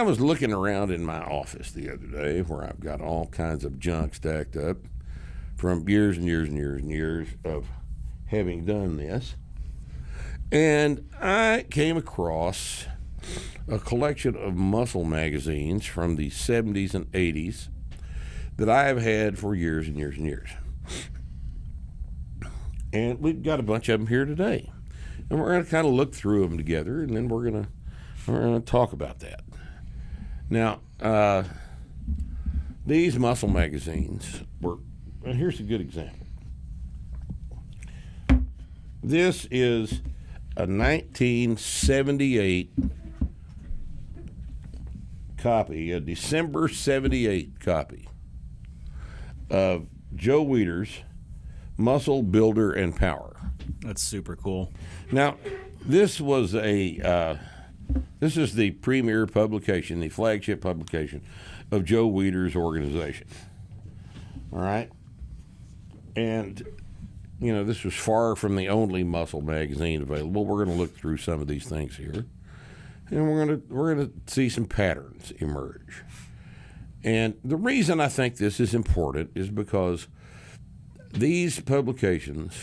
I was looking around in my office the other day where I've got all kinds of junk stacked up from years and years and years and years of having done this. And I came across a collection of muscle magazines from the 70s and 80s that I have had for years and years and years. And we've got a bunch of them here today. And we're going to kind of look through them together, and then we're going to talk about that. Now, these muscle magazines were, and here's a good example. This is a 1978 copy, a December 78 copy of Joe Weider's Muscle Builder and Power. That's super cool. Now, this was this is the premier publication, the flagship publication of Joe Weider's organization. All right? And, you know, this was far from the only muscle magazine available. We're going to look through some of these things here, and we're going to see some patterns emerge. And the reason I think this is important is because these publications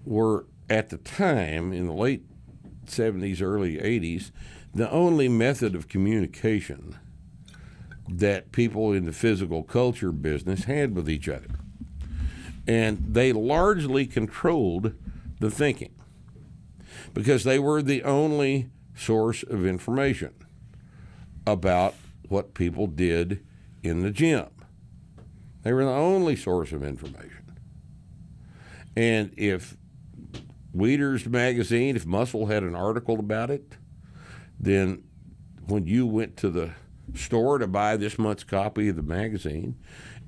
were, at the time, in the late 70s, early 80s, the only method of communication that people in the physical culture business had with each other. And they largely controlled the thinking because they were the only source of information about what people did in the gym. They were the only source of information. And if Weider's magazine, if Muscle had an article about it, then when you went to the store to buy this month's copy of the magazine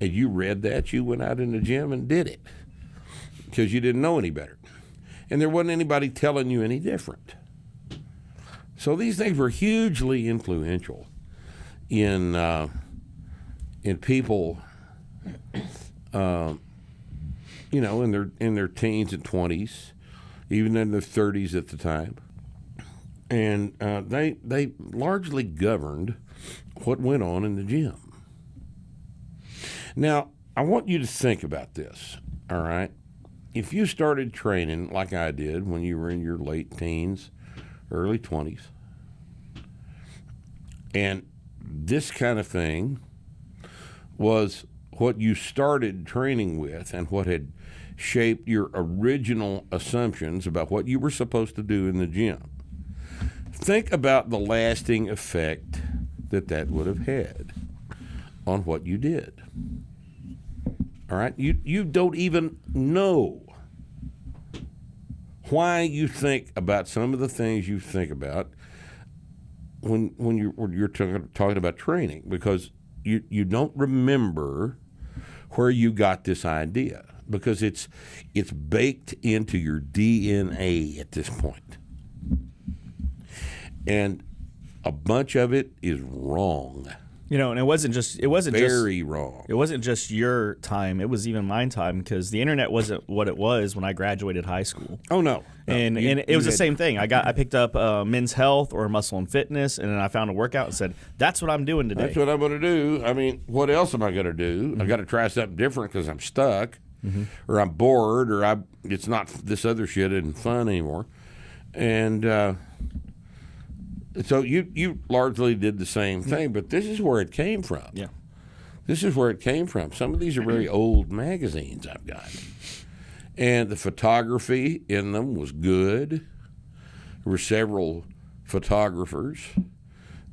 and you read that, you went out in the gym and did it because you didn't know any better. And there wasn't anybody telling you any different. So these things were hugely influential in people, you know, in their teens and 20s, even in their 30s at the time. And they largely governed what went on in the gym. Now, I want you to think about this, all right? If you started training like I did when you were in your late teens, early 20s, and this kind of thing was what you started training with and what had shaped your original assumptions about what you were supposed to do in the gym. Think about the lasting effect that would have had on what you did. All right? You don't even know why you think about some of the things you think about when you're talking about training, because you don't remember where you got this idea, because it's baked into your DNA at this point. And a bunch of it is wrong. You know, and it wasn't very wrong. It wasn't just your time; it was even my time, because the internet wasn't what it was when I graduated high school. Oh no, and it was the same thing. I picked up Men's Health or Muscle and Fitness, and then I found a workout and said, "That's what I'm doing today. That's what I'm going to do." I mean, what else am I going to do? Mm-hmm. I got to try something different because I'm stuck, or I'm bored, or it's not this other shit isn't fun anymore, and. So you largely did the same thing, but this is where it came from. Yeah. This is where it came from. Some of these are very old magazines I've got. And the photography in them was good. There were several photographers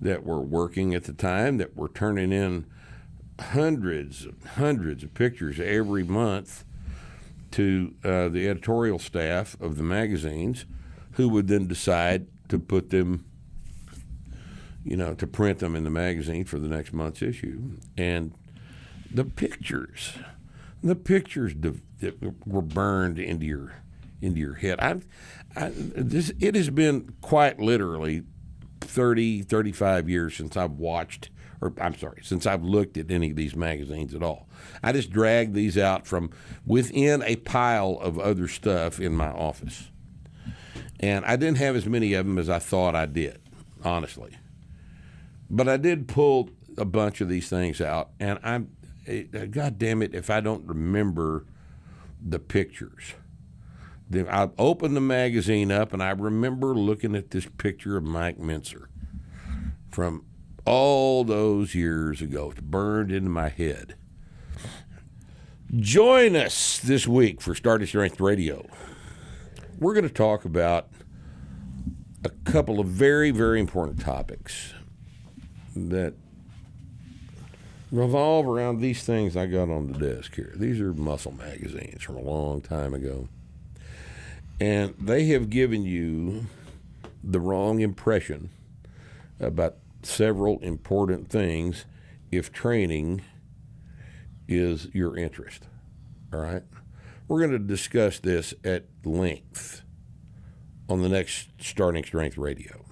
that were working at the time that were turning in hundreds of pictures every month to the editorial staff of the magazines, who would then decide to put them, to print them in the magazine for the next month's issue. And the pictures that were burned into your head. It has been quite literally 35 years since I've since I've looked at any of these magazines at all. I just dragged these out from within a pile of other stuff in my office. And I didn't have as many of them as I thought I did, honestly. But I did pull a bunch of these things out, and God damn it, if I don't remember the pictures. Then I opened the magazine up, and I remember looking at this picture of Mike Mincer from all those years ago. It's burned into my head. Join us this week for Starting Strength Radio. We're going to talk about a couple of very, very important topics that revolve around these things I got on the desk here. These are muscle magazines from a long time ago. And they have given you the wrong impression about several important things if training is your interest. All right? We're going to discuss this at length on the next Starting Strength Radio.